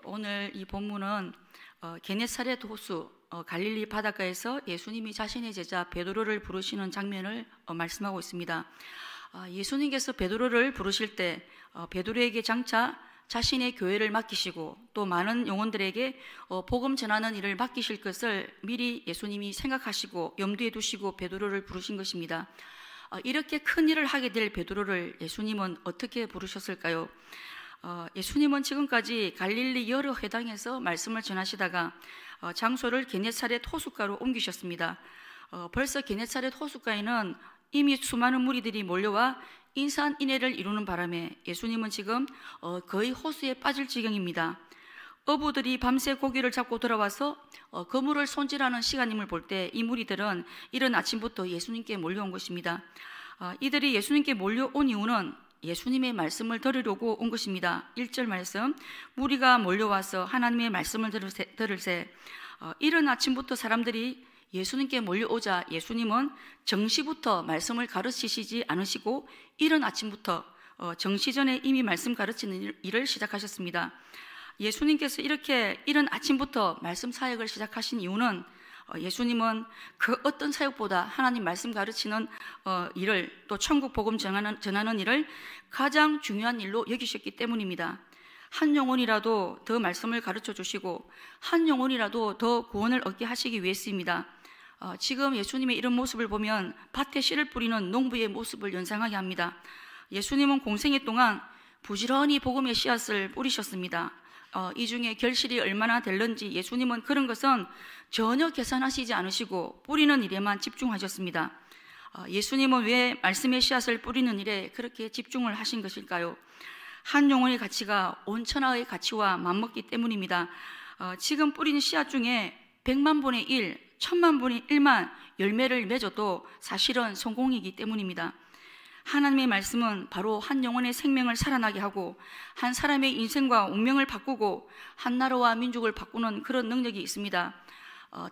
오늘 이 본문은 게네사렛 호수 갈릴리 바닷가에서 예수님이 자신의 제자 베드로를 부르시는 장면을 말씀하고 있습니다. 예수님께서 베드로를 부르실 때 베드로에게 장차 자신의 교회를 맡기시고 또 많은 영혼들에게 복음 전하는 일을 맡기실 것을 미리 예수님이 생각하시고 염두에 두시고 베드로를 부르신 것입니다. 이렇게 큰 일을 하게 될 베드로를 예수님은 어떻게 부르셨을까요? 예수님은 지금까지 갈릴리 여러 회당에서 말씀을 전하시다가 장소를 게네사렛 호숫가로 옮기셨습니다. 벌써 게네사렛 호숫가에는 이미 수많은 무리들이 몰려와 인산인해를 이루는 바람에 예수님은 지금 거의 호수에 빠질 지경입니다. 어부들이 밤새 고기를 잡고 돌아와서 그물을 손질하는 시간임을 볼 때 이 무리들은 이른 아침부터 예수님께 몰려온 것입니다. 이들이 예수님께 몰려온 이유는 예수님의 말씀을 들으려고 온 것입니다. 1절 말씀, 무리가 몰려와서 하나님의 말씀을 들을새. 이른 아침부터 사람들이 예수님께 몰려오자 예수님은 정시부터 말씀을 가르치시지 않으시고 이른 아침부터 정시 전에 이미 말씀 가르치는 일을 시작하셨습니다. 예수님께서 이렇게 이른 아침부터 말씀 사역을 시작하신 이유는 예수님은 그 어떤 사역보다 하나님 말씀 가르치는 일을 또 천국 복음 전하는 일을 가장 중요한 일로 여기셨기 때문입니다. 한 영혼이라도 더 말씀을 가르쳐 주시고 한 영혼이라도 더 구원을 얻게 하시기 위해서입니다. 지금 예수님의 이런 모습을 보면 밭에 씨를 뿌리는 농부의 모습을 연상하게 합니다. 예수님은 공생애 동안 부지런히 복음의 씨앗을 뿌리셨습니다. 이 중에 결실이 얼마나 될는지 예수님은 그런 것은 전혀 계산하시지 않으시고 뿌리는 일에만 집중하셨습니다. 예수님은 왜 말씀의 씨앗을 뿌리는 일에 그렇게 집중을 하신 것일까요? 한 영혼의 가치가 온 천하의 가치와 맞먹기 때문입니다. 지금 뿌린 씨앗 중에 100만 분의 1, 1000만 분의 1만 열매를 맺어도 사실은 성공이기 때문입니다. 하나님의 말씀은 바로 한 영혼의 생명을 살아나게 하고 한 사람의 인생과 운명을 바꾸고 한 나라와 민족을 바꾸는 그런 능력이 있습니다.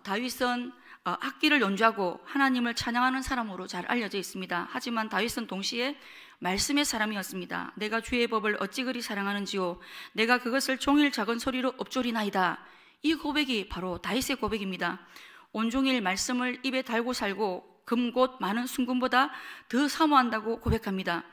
다윗은 악기를 연주하고 하나님을 찬양하는 사람으로 잘 알려져 있습니다. 하지만 다윗은 동시에 말씀의 사람이었습니다. 내가 주의 법을 어찌 그리 사랑하는지요, 내가 그것을 종일 작은 소리로 읊조리나이다. 이 고백이 바로 다윗의 고백입니다. 온종일 말씀을 입에 달고 살고 금곧 많은 순금보다 더 사모한다고 고백합니다.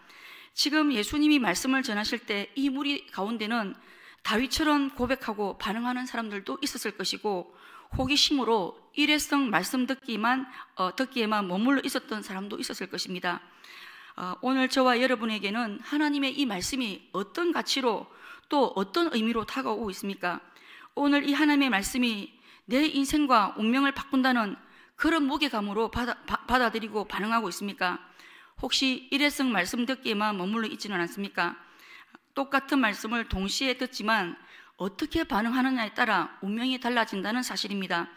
지금 예수님이 말씀을 전하실 때 이 무리 가운데는 다윗처럼 고백하고 반응하는 사람들도 있었을 것이고 호기심으로 일회성 말씀 듣기에만 머물러 있었던 사람도 있었을 것입니다. 오늘 저와 여러분에게는 하나님의 이 말씀이 어떤 가치로 또 어떤 의미로 다가오고 있습니까? 오늘 이 하나님의 말씀이 내 인생과 운명을 바꾼다는 그런 무게감으로 받아들이고 반응하고 있습니까? 혹시 일회성 말씀 듣기에만 머물러 있지는 않습니까? 똑같은 말씀을 동시에 듣지만 어떻게 반응하느냐에 따라 운명이 달라진다는 사실입니다.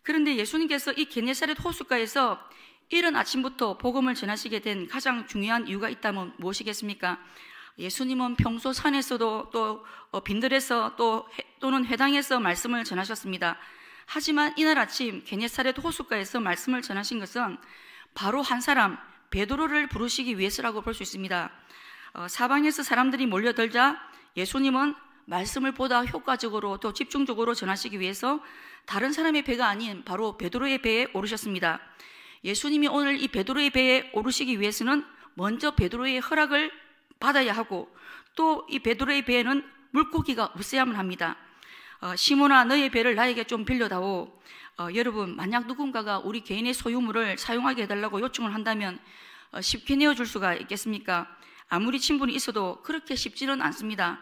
그런데 예수님께서 이 게네사렛 호숫가에서 이른 아침부터 복음을 전하시게 된 가장 중요한 이유가 있다면 무엇이겠습니까? 예수님은 평소 산에서도 또 빈들에서 또는 회당에서 말씀을 전하셨습니다. 하지만 이날 아침 게네사렛 호숫가에서 말씀을 전하신 것은 바로 한 사람 베드로를 부르시기 위해서라고 볼 수 있습니다. 사방에서 사람들이 몰려들자 예수님은 말씀을 보다 효과적으로 또 집중적으로 전하시기 위해서 다른 사람의 배가 아닌 바로 베드로의 배에 오르셨습니다. 예수님이 오늘 이 베드로의 배에 오르시기 위해서는 먼저 베드로의 허락을 받아야 하고 또 이 베드로의 배에는 물고기가 없어야만 합니다. 시몬아, 너의 배를 나에게 좀 빌려다오. 여러분, 만약 누군가가 우리 개인의 소유물을 사용하게 해달라고 요청을 한다면 쉽게 내어줄 수가 있겠습니까? 아무리 친분이 있어도 그렇게 쉽지는 않습니다.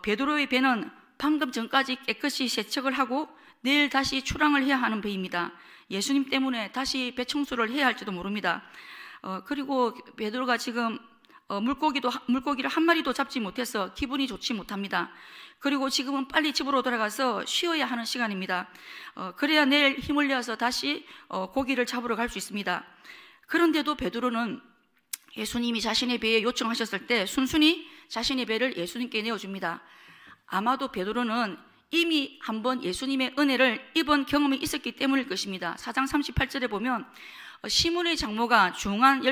베드로의 배는 방금 전까지 깨끗이 세척을 하고 내일 다시 출항을 해야 하는 배입니다. 예수님 때문에 다시 배 청소를 해야 할지도 모릅니다. 그리고 베드로가 지금 물고기를 한 마리도 잡지 못해서 기분이 좋지 못합니다. 그리고 지금은 빨리 집으로 돌아가서 쉬어야 하는 시간입니다. 그래야 내일 힘을 내어서 다시 고기를 잡으러 갈 수 있습니다. 그런데도 베드로는 예수님이 자신의 배에 요청하셨을 때 순순히 자신의 배를 예수님께 내어줍니다. 아마도 베드로는 이미 한번 예수님의 은혜를 입은 경험이 있었기 때문일 것입니다. 4장 38절에 보면 시몬의 장모가 중한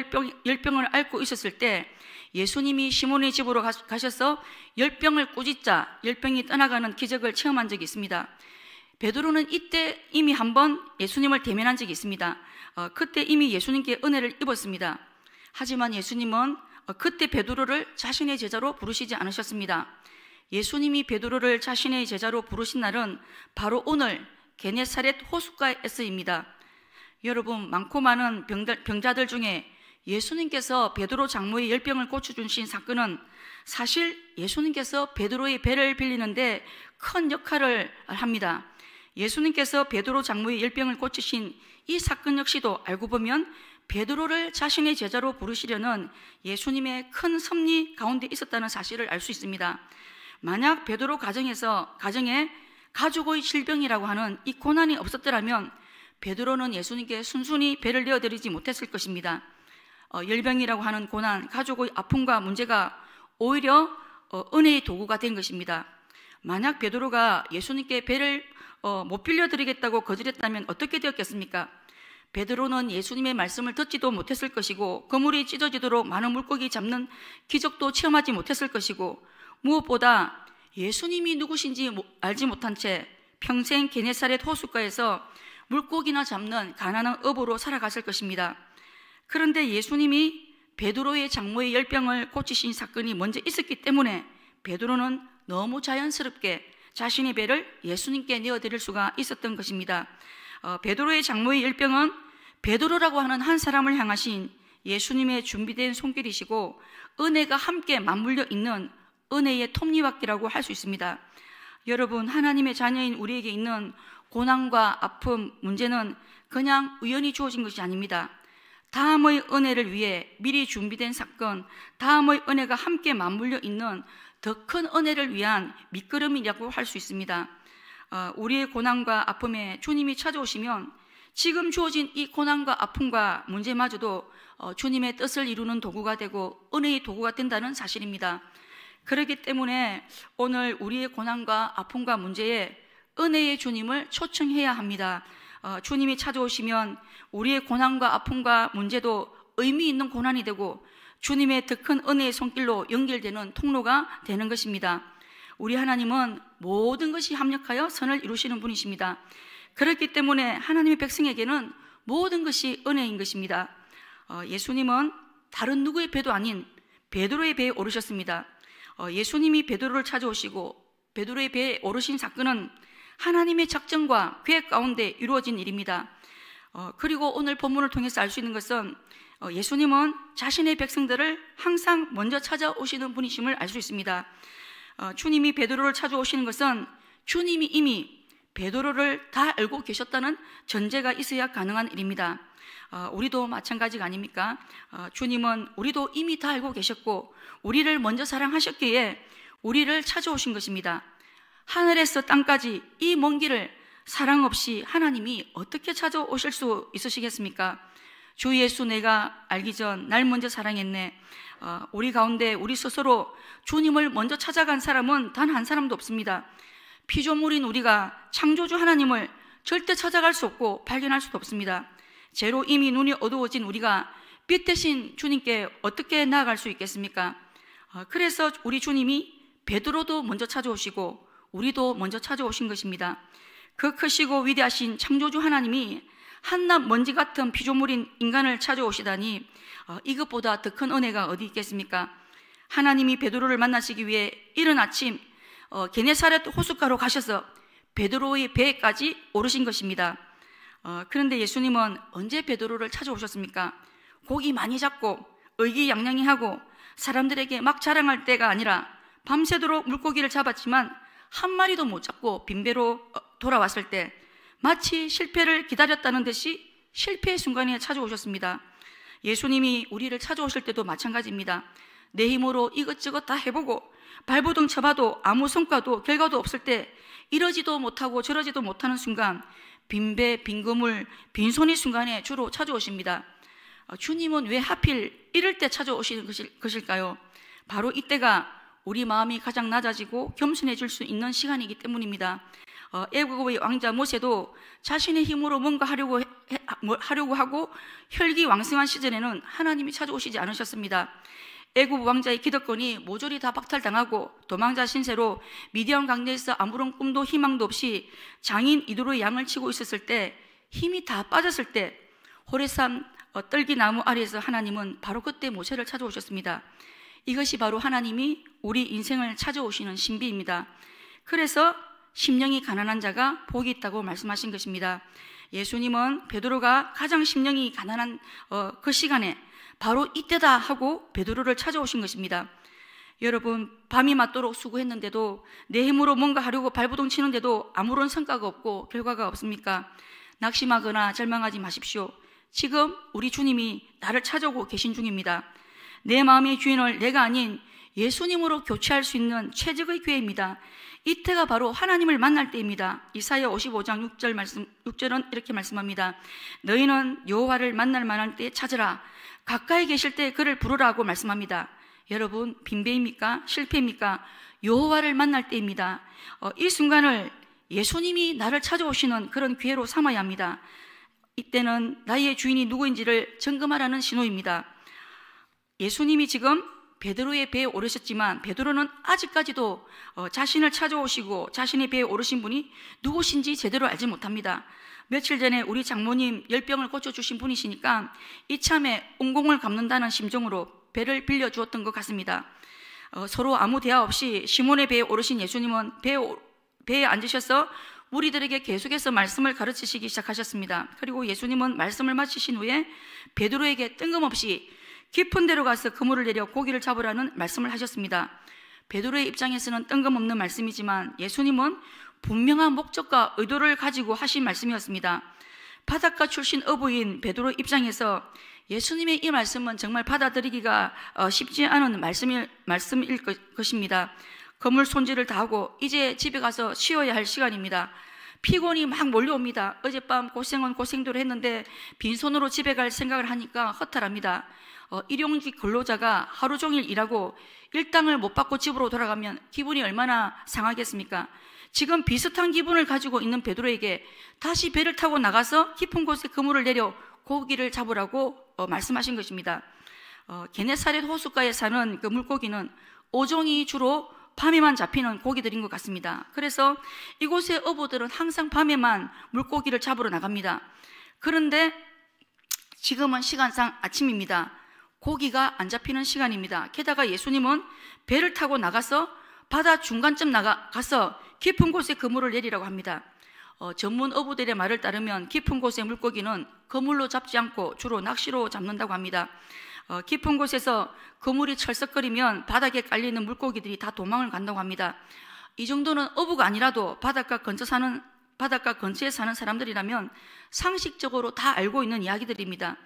열병을 앓고 있었을 때 예수님이 시몬의 집으로 가셔서 열병을 꾸짖자 열병이 떠나가는 기적을 체험한 적이 있습니다. 베드로는 이때 이미 한번 예수님을 대면한 적이 있습니다. 그때 이미 예수님께 은혜를 입었습니다. 하지만 예수님은 그때 베드로를 자신의 제자로 부르시지 않으셨습니다. 예수님이 베드로를 자신의 제자로 부르신 날은 바로 오늘 게네사렛 호숫가에서입니다. 여러분, 많고 많은 병자들 중에 예수님께서 베드로 장모의 열병을 고쳐주신 사건은 사실 예수님께서 베드로의 배를 빌리는데 큰 역할을 합니다. 예수님께서 베드로 장모의 열병을 고치신 이 사건 역시도 알고 보면 베드로를 자신의 제자로 부르시려는 예수님의 큰 섭리 가운데 있었다는 사실을 알 수 있습니다. 만약 베드로 가정에 가족의 질병이라고 하는 이 고난이 없었더라면 베드로는 예수님께 순순히 배를 내어드리지 못했을 것입니다. 열병이라고 하는 고난, 가족의 아픔과 문제가 오히려 은혜의 도구가 된 것입니다. 만약 베드로가 예수님께 배를 못 빌려드리겠다고 거절했다면 어떻게 되었겠습니까? 베드로는 예수님의 말씀을 듣지도 못했을 것이고 그물이 찢어지도록 많은 물고기 잡는 기적도 체험하지 못했을 것이고 무엇보다 예수님이 누구신지 알지 못한 채 평생 게네사렛 호숫가에서 물고기나 잡는 가난한 어부로 살아갔을 것입니다. 그런데 예수님이 베드로의 장모의 열병을 고치신 사건이 먼저 있었기 때문에 베드로는 너무 자연스럽게 자신의 배를 예수님께 내어드릴 수가 있었던 것입니다. 베드로의 장모의 열병은 베드로라고 하는 한 사람을 향하신 예수님의 준비된 손길이시고 은혜가 함께 맞물려 있는 은혜의 톱니바퀴라고 할 수 있습니다. 여러분, 하나님의 자녀인 우리에게 있는 고난과 아픔, 문제는 그냥 우연히 주어진 것이 아닙니다. 다음의 은혜를 위해 미리 준비된 사건, 다음의 은혜가 함께 맞물려 있는 더 큰 은혜를 위한 밑거름이라고 할 수 있습니다. 우리의 고난과 아픔에 주님이 찾아오시면 지금 주어진 이 고난과 아픔과 문제마저도 주님의 뜻을 이루는 도구가 되고 은혜의 도구가 된다는 사실입니다. 그렇기 때문에 오늘 우리의 고난과 아픔과 문제에 은혜의 주님을 초청해야 합니다. 주님이 찾아오시면 우리의 고난과 아픔과 문제도 의미 있는 고난이 되고 주님의 더 큰 은혜의 손길로 연결되는 통로가 되는 것입니다. 우리 하나님은 모든 것이 합력하여 선을 이루시는 분이십니다. 그렇기 때문에 하나님의 백성에게는 모든 것이 은혜인 것입니다. 예수님은 다른 누구의 배도 아닌 베드로의 배에 오르셨습니다. 예수님이 베드로를 찾아오시고 베드로의 배에 오르신 사건은 하나님의 작정과 계획 가운데 이루어진 일입니다. 그리고 오늘 본문을 통해서 알 수 있는 것은 예수님은 자신의 백성들을 항상 먼저 찾아오시는 분이심을 알 수 있습니다. 주님이 베드로를 찾아오시는 것은 주님이 이미 베드로를 다 알고 계셨다는 전제가 있어야 가능한 일입니다. 우리도 마찬가지가 아닙니까? 주님은 우리도 이미 다 알고 계셨고 우리를 먼저 사랑하셨기에 우리를 찾아오신 것입니다. 하늘에서 땅까지 이 먼 길을 사랑 없이 하나님이 어떻게 찾아오실 수 있으시겠습니까? 주 예수, 내가 알기 전 날 먼저 사랑했네. 우리 가운데 우리 스스로 주님을 먼저 찾아간 사람은 단 한 사람도 없습니다. 피조물인 우리가 창조주 하나님을 절대 찾아갈 수 없고 발견할 수도 없습니다. 죄로 이미 눈이 어두워진 우리가 빛 대신 주님께 어떻게 나아갈 수 있겠습니까? 그래서 우리 주님이 베드로도 먼저 찾아오시고 우리도 먼저 찾아오신 것입니다. 그 크시고 위대하신 창조주 하나님이 한낱 먼지 같은 피조물인 인간을 찾아오시다니 이것보다 더 큰 은혜가 어디 있겠습니까? 하나님이 베드로를 만나시기 위해 이른 아침 게네사렛 호숫가로 가셔서 베드로의 배까지 오르신 것입니다. 그런데 예수님은 언제 베드로를 찾아오셨습니까? 고기 많이 잡고 의기양양해하고 사람들에게 막 자랑할 때가 아니라 밤새도록 물고기를 잡았지만 한 마리도 못 잡고 빈배로 돌아왔을 때 마치 실패를 기다렸다는 듯이 실패의 순간에 찾아오셨습니다. 예수님이 우리를 찾아오실 때도 마찬가지입니다. 내 힘으로 이것저것 다 해보고 발버둥 쳐봐도 아무 성과도 결과도 없을 때 이러지도 못하고 저러지도 못하는 순간 빈배, 빈그물, 빈손의 순간에 주로 찾아오십니다. 주님은 왜 하필 이럴 때 찾아오시는 것일까요? 바로 이때가 우리 마음이 가장 낮아지고 겸손해질 수 있는 시간이기 때문입니다. 애국의 왕자 모세도 자신의 힘으로 뭔가 하려고 하고 혈기왕성한 시절에는 하나님이 찾아오시지 않으셨습니다. 애국 왕자의 기득권이 모조리 다 박탈당하고 도망자 신세로 미디안 강대에서 아무런 꿈도 희망도 없이 장인 이도로의 양을 치고 있었을 때, 힘이 다 빠졌을 때 호레산 떨기나무 아래에서 하나님은 바로 그때 모세를 찾아오셨습니다. 이것이 바로 하나님이 우리 인생을 찾아오시는 신비입니다. 그래서 심령이 가난한 자가 복이 있다고 말씀하신 것입니다. 예수님은 베드로가 가장 심령이 가난한 그 시간에 바로 이때다 하고 베드로를 찾아오신 것입니다. 여러분, 밤이 맞도록 수고했는데도, 내 힘으로 뭔가 하려고 발버둥 치는데도 아무런 성과가 없고 결과가 없습니까? 낙심하거나 절망하지 마십시오. 지금 우리 주님이 나를 찾아오고 계신 중입니다. 내 마음의 주인을 내가 아닌 예수님으로 교체할 수 있는 최적의 기회입니다. 이때가 바로 하나님을 만날 때입니다. 이사야 55장 6절은 이렇게 말씀합니다. 너희는 여호와를 만날 만한 때에 찾으라. 가까이 계실 때 그를 부르라고 말씀합니다. 여러분, 빈배입니까? 실패입니까? 여호와를 만날 때입니다. 이 순간을 예수님이 나를 찾아오시는 그런 기회로 삼아야 합니다. 이때는 나의 주인이 누구인지를 점검하라는 신호입니다. 예수님이 지금 베드로의 배에 오르셨지만 베드로는 아직까지도 자신을 찾아오시고 자신의 배에 오르신 분이 누구신지 제대로 알지 못합니다. 며칠 전에 우리 장모님 열병을 고쳐주신 분이시니까 이참에 웅공을 갚는다는 심정으로 배를 빌려주었던 것 같습니다. 서로 아무 대화 없이 시몬의 배에 오르신 예수님은 배에 앉으셔서 우리들에게 계속해서 말씀을 가르치시기 시작하셨습니다. 그리고 예수님은 말씀을 마치신 후에 베드로에게 뜬금없이 깊은 데로 가서 그물을 내려 고기를 잡으라는 말씀을 하셨습니다. 베드로의 입장에서는 뜬금없는 말씀이지만 예수님은 분명한 목적과 의도를 가지고 하신 말씀이었습니다. 바닷가 출신 어부인 베드로 입장에서 예수님의 이 말씀은 정말 받아들이기가 쉽지 않은 말씀일 것입니다. 그물 손질을 다 하고 이제 집에 가서 쉬어야 할 시간입니다. 피곤이 막 몰려옵니다. 어젯밤 고생은 고생대로 했는데 빈손으로 집에 갈 생각을 하니까 허탈합니다. 일용직 근로자가 하루 종일 일하고 일당을 못 받고 집으로 돌아가면 기분이 얼마나 상하겠습니까? 지금 비슷한 기분을 가지고 있는 베드로에게 다시 배를 타고 나가서 깊은 곳에 그물을 내려 고기를 잡으라고 말씀하신 것입니다. 게네사렛 호숫가에 사는 그 물고기는 어종이 주로 밤에만 잡히는 고기들인 것 같습니다. 그래서 이곳의 어부들은 항상 밤에만 물고기를 잡으러 나갑니다. 그런데 지금은 시간상 아침입니다. 고기가 안 잡히는 시간입니다. 게다가 예수님은 배를 타고 나가서 바다 중간쯤 가서 깊은 곳에 그물을 내리라고 합니다. 전문 어부들의 말을 따르면 깊은 곳의 물고기는 그물로 잡지 않고 주로 낚시로 잡는다고 합니다. 깊은 곳에서 그물이 철썩거리면 바닥에 깔리는 물고기들이 다 도망을 간다고 합니다. 이 정도는 어부가 아니라도 바닷가 근처에 사는 사람들이라면 상식적으로 다 알고 있는 이야기들입니다.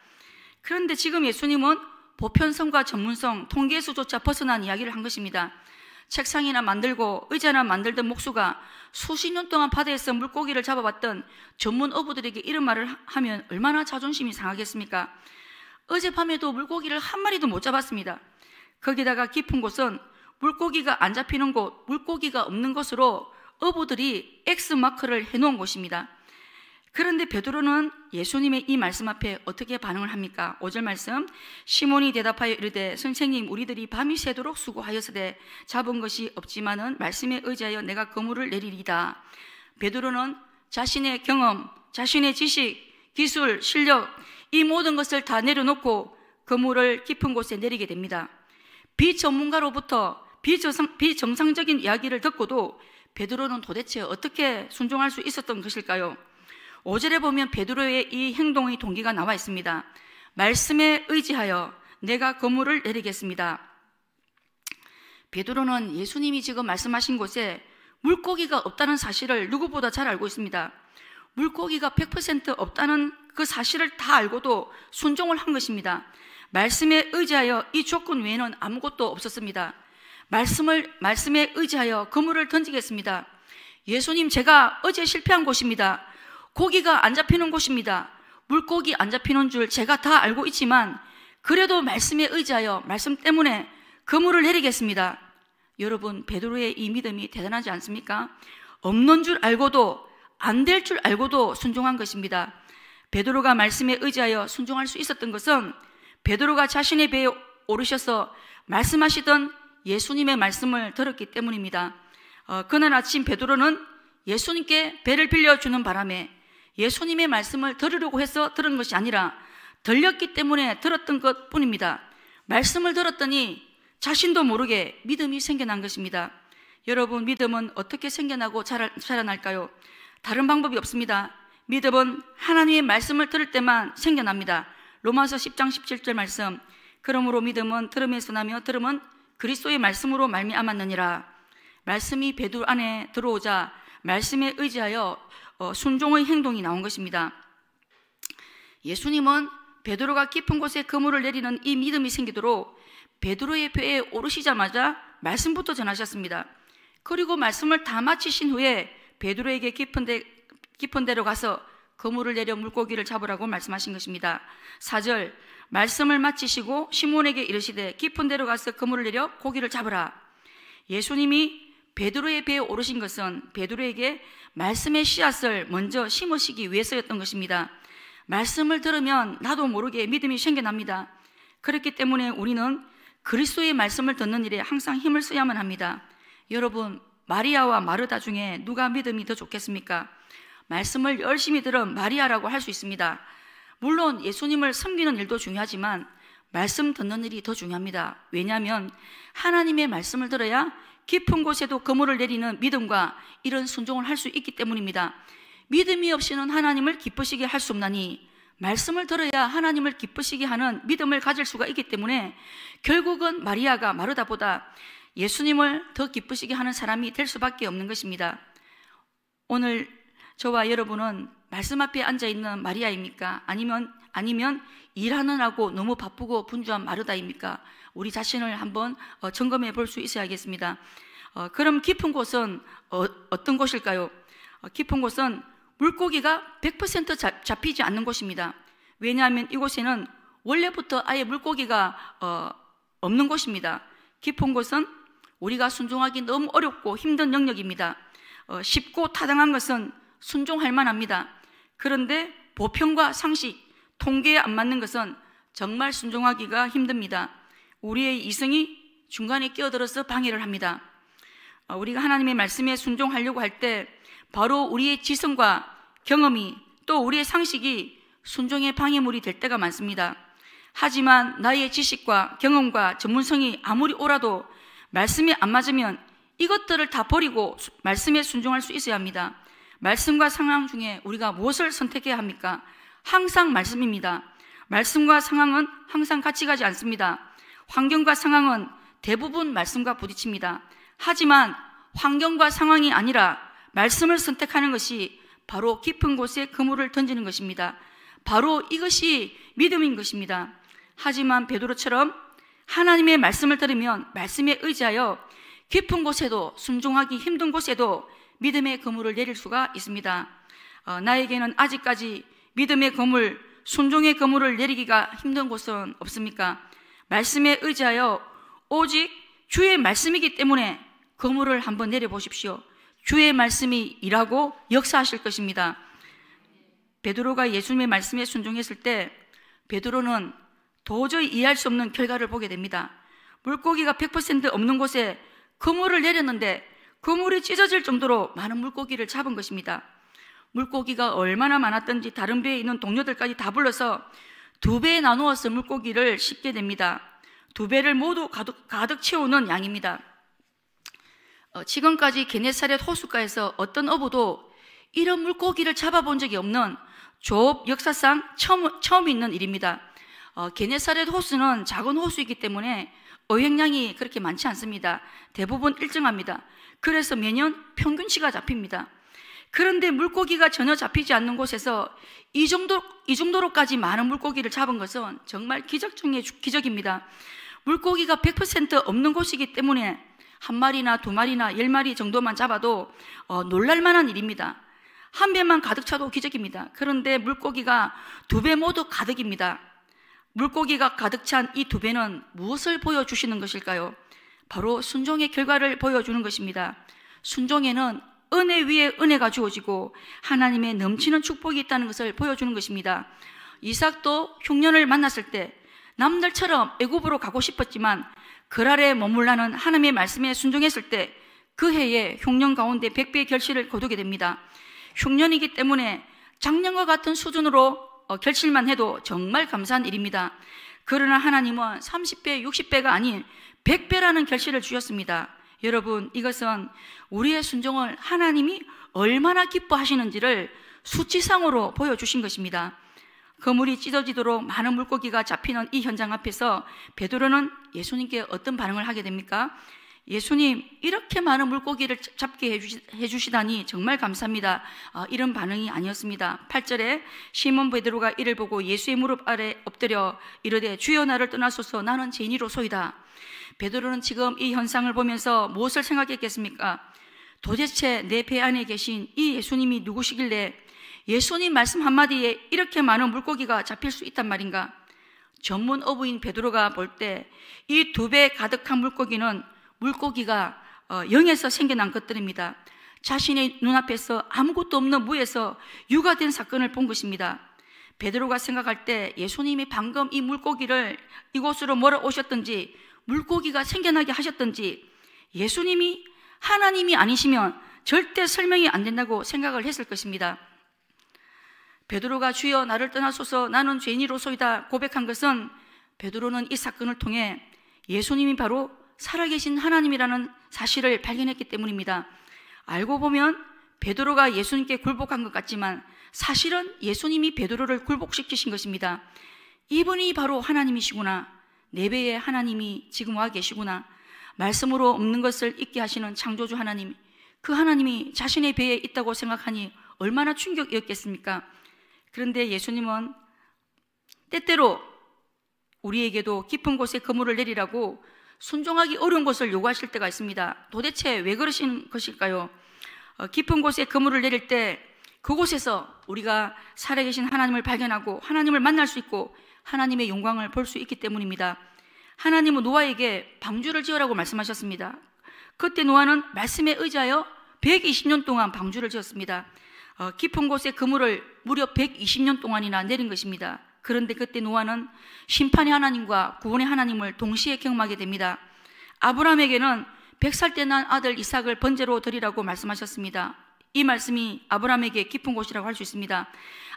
그런데 지금 예수님은 보편성과 전문성, 통계수조차 벗어난 이야기를 한 것입니다. 책상이나 만들고 의자나 만들던 목수가 수십 년 동안 바다에서 물고기를 잡아봤던 전문 어부들에게 이런 말을 하면 얼마나 자존심이 상하겠습니까? 어젯밤에도 물고기를 한 마리도 못 잡았습니다. 거기다가 깊은 곳은 물고기가 안 잡히는 곳, 물고기가 없는 곳으로 어부들이 X마크를 해놓은 곳입니다. 그런데 베드로는 예수님의 이 말씀 앞에 어떻게 반응을 합니까? 5절 말씀, 시몬이 대답하여 이르되 선생님, 우리들이 밤이 새도록 수고하였으되 잡은 것이 없지만은 말씀에 의지하여 내가 그물을 내리리다. 베드로는 자신의 경험, 자신의 지식, 기술, 실력, 이 모든 것을 다 내려놓고 그물을 깊은 곳에 내리게 됩니다. 비전문가로부터 비정상적인 이야기를 듣고도 베드로는 도대체 어떻게 순종할 수 있었던 것일까요? 5절에 보면 베드로의 이 행동의 동기가 나와 있습니다. 말씀에 의지하여 내가 그물을 내리겠습니다. 베드로는 예수님이 지금 말씀하신 곳에 물고기가 없다는 사실을 누구보다 잘 알고 있습니다. 물고기가 100% 없다는 그 사실을 다 알고도 순종을 한 것입니다. 말씀에 의지하여 이 조건 외에는 아무것도 없었습니다. 말씀에 의지하여 그물을 던지겠습니다. 예수님, 제가 어제 실패한 곳입니다. 고기가 안 잡히는 곳입니다. 물고기 안 잡히는 줄 제가 다 알고 있지만 그래도 말씀에 의지하여 말씀 때문에 그물을 내리겠습니다. 여러분, 베드로의 이 믿음이 대단하지 않습니까? 없는 줄 알고도, 안 될 줄 알고도 순종한 것입니다. 베드로가 말씀에 의지하여 순종할 수 있었던 것은 베드로가 자신의 배에 오르셔서 말씀하시던 예수님의 말씀을 들었기 때문입니다. 그날 아침 베드로는 예수님께 배를 빌려주는 바람에 예수님의 말씀을 들으려고 해서 들은 것이 아니라 들렸기 때문에 들었던 것 뿐입니다. 말씀을 들었더니 자신도 모르게 믿음이 생겨난 것입니다. 여러분, 믿음은 어떻게 생겨나고 자라날까요? 다른 방법이 없습니다. 믿음은 하나님의 말씀을 들을 때만 생겨납니다. 로마서 10장 17절 말씀, 그러므로 믿음은 들음에서 나며 들음은 그리스도의 말씀으로 말미암았느니라. 말씀이 베드로 안에 들어오자 말씀에 의지하여 순종의 행동이 나온 것입니다. 예수님은 베드로가 깊은 곳에 그물을 내리는 이 믿음이 생기도록 베드로의 배에 오르시자마자 말씀부터 전하셨습니다. 그리고 말씀을 다 마치신 후에 베드로에게 깊은 데로 가서 그물을 내려 물고기를 잡으라고 말씀하신 것입니다. 4절, 말씀을 마치시고 시몬에게 이르시되 깊은 데로 가서 그물을 내려 고기를 잡으라. 예수님이 베드로의 배에 오르신 것은 베드로에게 말씀의 씨앗을 먼저 심으시기 위해서였던 것입니다. 말씀을 들으면 나도 모르게 믿음이 생겨납니다. 그렇기 때문에 우리는 그리스도의 말씀을 듣는 일에 항상 힘을 써야만 합니다. 여러분, 마리아와 마르다 중에 누가 믿음이 더 좋겠습니까? 말씀을 열심히 들은 마리아라고 할 수 있습니다. 물론 예수님을 섬기는 일도 중요하지만 말씀 듣는 일이 더 중요합니다. 왜냐하면 하나님의 말씀을 들어야 깊은 곳에도 그물을 내리는 믿음과 이런 순종을 할 수 있기 때문입니다. 믿음이 없이는 하나님을 기쁘시게 할 수 없나니 말씀을 들어야 하나님을 기쁘시게 하는 믿음을 가질 수가 있기 때문에 결국은 마리아가 마르다보다 예수님을 더 기쁘시게 하는 사람이 될 수밖에 없는 것입니다. 오늘 저와 여러분은 말씀 앞에 앉아있는 마리아입니까? 아니면 일하느라고 너무 바쁘고 분주한 마르다입니까? 우리 자신을 한번 점검해 볼 수 있어야겠습니다. 그럼 깊은 곳은 어떤 곳일까요? 깊은 곳은 물고기가 100% 잡히지 않는 곳입니다. 왜냐하면 이곳에는 원래부터 아예 물고기가 없는 곳입니다. 깊은 곳은 우리가 순종하기 너무 어렵고 힘든 영역입니다. 쉽고 타당한 것은 순종할 만합니다. 그런데 보편과 상식, 통계에 안 맞는 것은 정말 순종하기가 힘듭니다. 우리의 이성이 중간에 끼어들어서 방해를 합니다. 우리가 하나님의 말씀에 순종하려고 할 때 바로 우리의 지성과 경험이 또 우리의 상식이 순종의 방해물이 될 때가 많습니다. 하지만 나의 지식과 경험과 전문성이 아무리 옳아도 말씀에 안 맞으면 이것들을 다 버리고 말씀에 순종할 수 있어야 합니다. 말씀과 상황 중에 우리가 무엇을 선택해야 합니까? 항상 말씀입니다. 말씀과 상황은 항상 같이 가지 않습니다. 환경과 상황은 대부분 말씀과 부딪힙니다. 하지만 환경과 상황이 아니라 말씀을 선택하는 것이 바로 깊은 곳에 그물을 던지는 것입니다. 바로 이것이 믿음인 것입니다. 하지만 베드로처럼 하나님의 말씀을 들으면 말씀에 의지하여 깊은 곳에도 순종하기 힘든 곳에도 믿음의 그물을 내릴 수가 있습니다. 나에게는 아직까지 믿음의 그물, 순종의 그물을 내리기가 힘든 곳은 없습니까? 말씀에 의지하여 오직 주의 말씀이기 때문에 그물을 한번 내려보십시오. 주의 말씀이 일하고 역사하실 것입니다. 베드로가 예수님의 말씀에 순종했을 때 베드로는 도저히 이해할 수 없는 결과를 보게 됩니다. 물고기가 100% 없는 곳에 그물을 내렸는데 그물이 찢어질 정도로 많은 물고기를 잡은 것입니다. 물고기가 얼마나 많았던지 다른 배에 있는 동료들까지 다 불러서 2배에 나누어서 물고기를 싣게 됩니다. 2배를 모두 가득 채우는 양입니다. 지금까지 게네사렛 호숫가에서 어떤 어부도 이런 물고기를 잡아본 적이 없는 조업 역사상 처음 있는 일입니다. 게네사렛 호수는 작은 호수이기 때문에 어획량이 그렇게 많지 않습니다. 대부분 일정합니다. 그래서 매년 평균치가 잡힙니다. 그런데 물고기가 전혀 잡히지 않는 곳에서 이 정도로까지 많은 물고기를 잡은 것은 정말 기적 중의 기적입니다. 물고기가 100% 없는 곳이기 때문에 1마리나 2마리나 10마리 정도만 잡아도 놀랄 만한 일입니다. 한 배만 가득 차도 기적입니다. 그런데 물고기가 2배 모두 가득입니다. 물고기가 가득 찬 이 2배는 무엇을 보여주시는 것일까요? 바로 순종의 결과를 보여주는 것입니다. 순종에는 은혜 위에 은혜가 주어지고 하나님의 넘치는 축복이 있다는 것을 보여주는 것입니다. 이삭도 흉년을 만났을 때 남들처럼 애굽으로 가고 싶었지만 그랄에 머물라는 하나님의 말씀에 순종했을 때 그 해에 흉년 가운데 100배의 결실을 거두게 됩니다. 흉년이기 때문에 작년과 같은 수준으로 결실만 해도 정말 감사한 일입니다. 그러나 하나님은 30배, 60배가 아닌 100배라는 결실을 주셨습니다. 여러분, 이것은 우리의 순종을 하나님이 얼마나 기뻐하시는지를 수치상으로 보여주신 것입니다. 그물이 찢어지도록 많은 물고기가 잡히는 이 현장 앞에서 베드로는 예수님께 어떤 반응을 하게 됩니까? 예수님, 이렇게 많은 물고기를 잡게 해주시다니 정말 감사합니다. 이런 반응이 아니었습니다. 8절에 시몬 베드로가 이를 보고 예수의 무릎 아래 엎드려 이르되 주여 나를 떠나소서 나는 죄인이로소이다. 베드로는 지금 이 현상을 보면서 무엇을 생각했겠습니까? 도대체 내 배 안에 계신 이 예수님이 누구시길래 예수님 말씀 한마디에 이렇게 많은 물고기가 잡힐 수 있단 말인가? 전문 어부인 베드로가 볼 때 이 2배 가득한 물고기가 0에서 생겨난 것들입니다. 자신의 눈앞에서 아무것도 없는 무에서 유가 된 사건을 본 것입니다. 베드로가 생각할 때 예수님이 방금 이 물고기를 이곳으로 몰아오셨든지 물고기가 생겨나게 하셨든지 예수님이 하나님이 아니시면 절대 설명이 안 된다고 생각을 했을 것입니다. 베드로가 주여 나를 떠나소서 나는 죄인이로소이다 고백한 것은 베드로는 이 사건을 통해 예수님이 바로 살아계신 하나님이라는 사실을 발견했기 때문입니다. 알고 보면 베드로가 예수님께 굴복한 것 같지만 사실은 예수님이 베드로를 굴복시키신 것입니다. 이분이 바로 하나님이시구나. 내 배에 하나님이 지금 와 계시구나. 말씀으로 없는 것을 있게 하시는 창조주 하나님, 그 하나님이 자신의 배에 있다고 생각하니 얼마나 충격이었겠습니까? 그런데 예수님은 때때로 우리에게도 깊은 곳에 그물을 내리라고 순종하기 어려운 것을 요구하실 때가 있습니다. 도대체 왜 그러시는 것일까요? 깊은 곳에 그물을 내릴 때 그곳에서 우리가 살아계신 하나님을 발견하고 하나님을 만날 수 있고 하나님의 영광을 볼 수 있기 때문입니다. 하나님은 노아에게 방주를 지으라고 말씀하셨습니다. 그때 노아는 말씀에 의지하여 120년 동안 방주를 지었습니다. 깊은 곳에 그물을 무려 120년 동안이나 내린 것입니다. 그런데 그때 노아는 심판의 하나님과 구원의 하나님을 동시에 경험하게 됩니다. 아브라함에게는 100살 때 난 아들 이삭을 번제로 드리라고 말씀하셨습니다. 이 말씀이 아브라함에게 깊은 곳이라고 할 수 있습니다.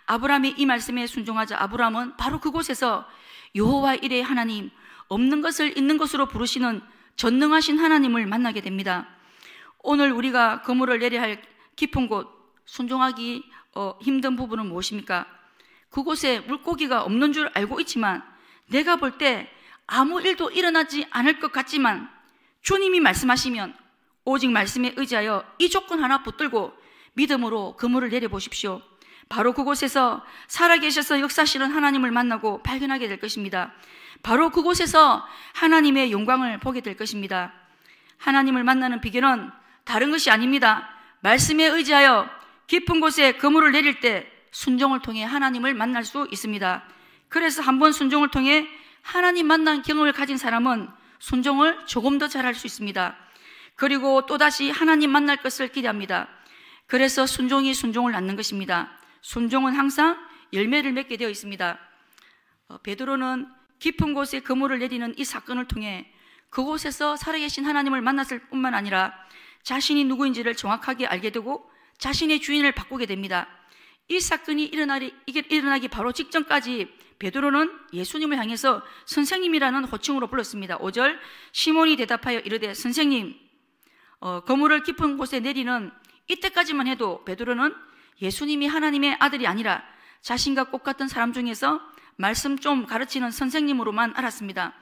아브라함이 이 말씀에 순종하자 아브라함은 바로 그곳에서 여호와 이레의 하나님, 없는 것을 있는 것으로 부르시는 전능하신 하나님을 만나게 됩니다. 오늘 우리가 그물을 내려야 할 깊은 곳, 순종하기 힘든 부분은 무엇입니까? 그곳에 물고기가 없는 줄 알고 있지만 내가 볼 때 아무 일도 일어나지 않을 것 같지만 주님이 말씀하시면 오직 말씀에 의지하여 이 조건 하나 붙들고 믿음으로 그물을 내려보십시오. 바로 그곳에서 살아계셔서 역사하시는 하나님을 만나고 발견하게 될 것입니다. 바로 그곳에서 하나님의 영광을 보게 될 것입니다. 하나님을 만나는 비결은 다른 것이 아닙니다. 말씀에 의지하여 깊은 곳에 그물을 내릴 때 순종을 통해 하나님을 만날 수 있습니다. 그래서 한번 순종을 통해 하나님 만난 경험을 가진 사람은 순종을 조금 더 잘할 수 있습니다. 그리고 또다시 하나님 만날 것을 기대합니다. 그래서 순종이 순종을 낳는 것입니다. 순종은 항상 열매를 맺게 되어 있습니다. 베드로는 깊은 곳에 그물을 내리는 이 사건을 통해 그곳에서 살아계신 하나님을 만났을 뿐만 아니라 자신이 누구인지를 정확하게 알게 되고 자신의 주인을 바꾸게 됩니다. 이 사건이 일어나기 바로 직전까지 베드로는 예수님을 향해서 선생님이라는 호칭으로 불렀습니다. 5절 시몬이 대답하여 이르되 선생님, 그물을 깊은 곳에 내리는 이때까지만 해도 베드로는 예수님이 하나님의 아들이 아니라 자신과 똑같은 사람 중에서 말씀 좀 가르치는 선생님으로만 알았습니다.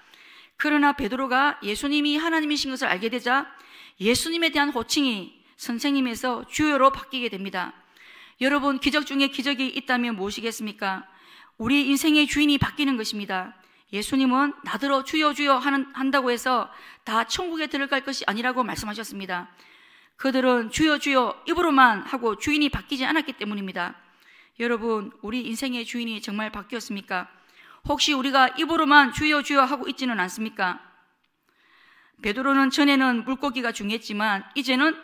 그러나 베드로가 예수님이 하나님이신 것을 알게 되자 예수님에 대한 호칭이 선생님에서 주여로 바뀌게 됩니다. 여러분, 기적 중에 기적이 있다면 무엇이겠습니까? 우리 인생의 주인이 바뀌는 것입니다. 예수님은 나더러 주여 주여 한다고 해서 다 천국에 들어갈 것이 아니라고 말씀하셨습니다. 그들은 주여 주여 입으로만 하고 주인이 바뀌지 않았기 때문입니다. 여러분, 우리 인생의 주인이 정말 바뀌었습니까? 혹시 우리가 입으로만 주여 주여 하고 있지는 않습니까? 베드로는 전에는 물고기가 중요했지만 이제는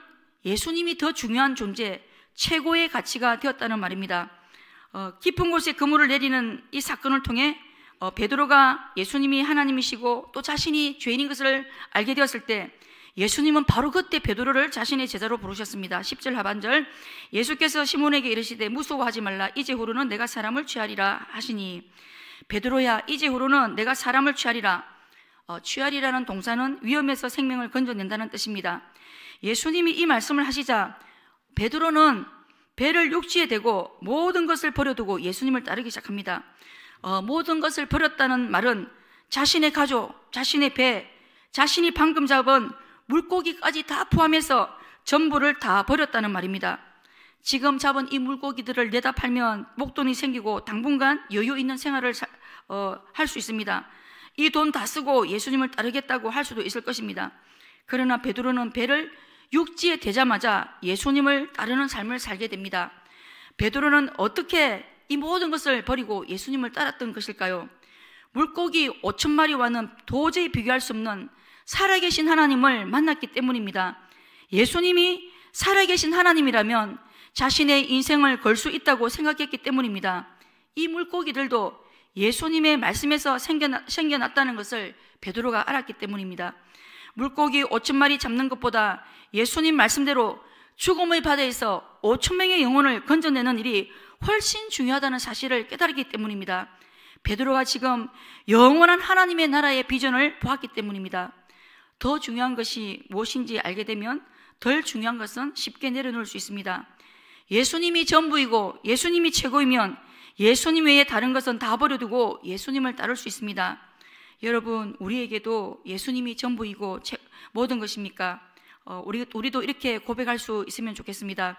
예수님이 더 중요한 존재, 최고의 가치가 되었다는 말입니다. 깊은 곳에 그물을 내리는 이 사건을 통해 베드로가 예수님이 하나님이시고 또 자신이 죄인인 것을 알게 되었을 때 예수님은 바로 그때 베드로를 자신의 제자로 부르셨습니다. 10절 하반절, 예수께서 시몬에게 이르시되 무서워하지 말라. 이제후로는 내가 사람을 취하리라 하시니, 베드로야, 이제후로는 내가 사람을 취하리라. 취하리라는 동사는 위험에서 생명을 건져낸다는 뜻입니다. 예수님이 이 말씀을 하시자 베드로는 배를 육지에 대고 모든 것을 버려두고 예수님을 따르기 시작합니다. 모든 것을 버렸다는 말은 자신의 가족, 자신의 배, 자신이 방금 잡은 물고기까지 다 포함해서 전부를 다 버렸다는 말입니다. 지금 잡은 이 물고기들을 내다 팔면 목돈이 생기고 당분간 여유 있는 생활을 할 수 있습니다. 이 돈 다 쓰고 예수님을 따르겠다고 할 수도 있을 것입니다. 그러나 베드로는 배를 육지에 대자마자 예수님을 따르는 삶을 살게 됩니다. 베드로는 어떻게 이 모든 것을 버리고 예수님을 따랐던 것일까요? 물고기 5,000마리와는 도저히 비교할 수 없는 살아계신 하나님을 만났기 때문입니다. 예수님이 살아계신 하나님이라면 자신의 인생을 걸 수 있다고 생각했기 때문입니다. 이 물고기들도 예수님의 말씀에서 생겨났다는 것을 베드로가 알았기 때문입니다. 물고기 5,000마리 잡는 것보다 예수님 말씀대로 죽음의 바다에서 5,000명의 영혼을 건져내는 일이 훨씬 중요하다는 사실을 깨달았기 때문입니다. 베드로가 지금 영원한 하나님의 나라의 비전을 보았기 때문입니다. 더 중요한 것이 무엇인지 알게 되면 덜 중요한 것은 쉽게 내려놓을 수 있습니다. 예수님이 전부이고 예수님이 최고이면 예수님 외에 다른 것은 다 버려두고 예수님을 따를 수 있습니다. 여러분, 우리에게도 예수님이 전부이고 모든 것입니까? 우리도 이렇게 고백할 수 있으면 좋겠습니다.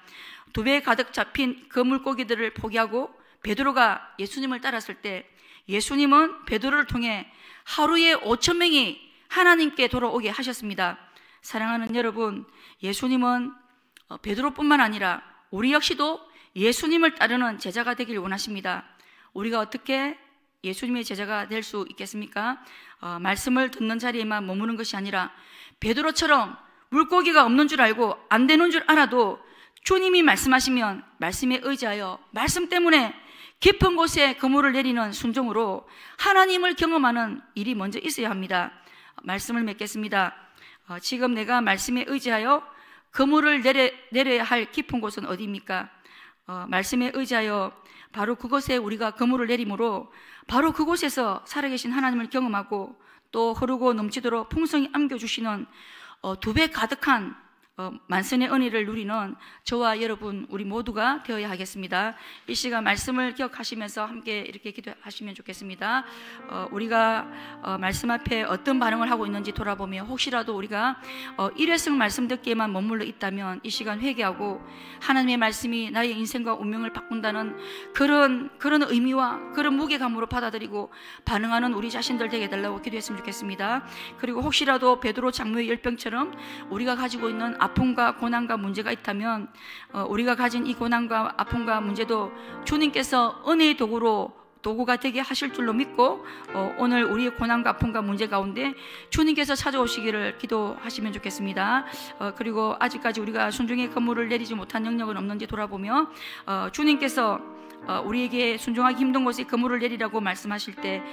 두 배 가득 잡힌 그 물고기들을 포기하고 베드로가 예수님을 따랐을 때 예수님은 베드로를 통해 하루에 5,000명이 하나님께 돌아오게 하셨습니다. 사랑하는 여러분, 예수님은 베드로뿐만 아니라 우리 역시도 예수님을 따르는 제자가 되길 원하십니다. 우리가 어떻게 예수님의 제자가 될 수 있겠습니까? 말씀을 듣는 자리에만 머무는 것이 아니라 베드로처럼 물고기가 없는 줄 알고 안 되는 줄 알아도 주님이 말씀하시면 말씀에 의지하여 말씀 때문에 깊은 곳에 그물을 내리는 순종으로 하나님을 경험하는 일이 먼저 있어야 합니다. 말씀을 맺겠습니다. 지금 내가 말씀에 의지하여 그물을 내려야 할 깊은 곳은 어디입니까? 말씀에 의지하여 바로 그곳에 우리가 그물을 내림으로 바로 그곳에서 살아계신 하나님을 경험하고 또 흐르고 넘치도록 풍성히 안겨주시는 두 배 가득한 만선의 은혜를 누리는 저와 여러분 우리 모두가 되어야 하겠습니다. 이 시간 말씀을 기억하시면서 함께 이렇게 기도하시면 좋겠습니다. 우리가 말씀 앞에 어떤 반응을 하고 있는지 돌아보며 혹시라도 우리가 일회성 말씀 듣기에만 머물러 있다면 이 시간 회개하고 하나님의 말씀이 나의 인생과 운명을 바꾼다는 그런 의미와 그런 무게감으로 받아들이고 반응하는 우리 자신들 되게 해달라고 기도했으면 좋겠습니다. 그리고 혹시라도 베드로 장로의 열병처럼 우리가 가지고 있는 아픔과 고난과 문제가 있다면 우리가 가진 이 고난과 아픔과 문제도 주님께서 은혜의 도구가 되게 하실 줄로 믿고 오늘 우리의 고난과 아픔과 문제 가운데 주님께서 찾아오시기를 기도하시면 좋겠습니다. 그리고 아직까지 우리가 순종의 그물을 내리지 못한 영역은 없는지 돌아보며 주님께서 우리에게 순종하기 힘든 곳에 그물을 내리라고 말씀하실 때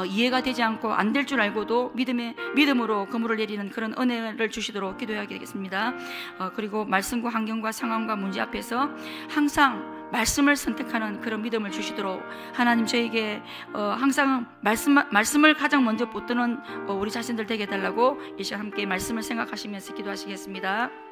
이해가 되지 않고 안 될 줄 알고도 믿음으로 그물을 내리는 그런 은혜를 주시도록 기도해야 되겠습니다. 그리고 말씀과 환경과 상황과 문제 앞에서 항상 말씀을 선택하는 그런 믿음을 주시도록 하나님 저에게 항상 말씀을 가장 먼저 붙드는 우리 자신들 되게 해달라고 이 시간 함께 말씀을 생각하시면서 기도하시겠습니다.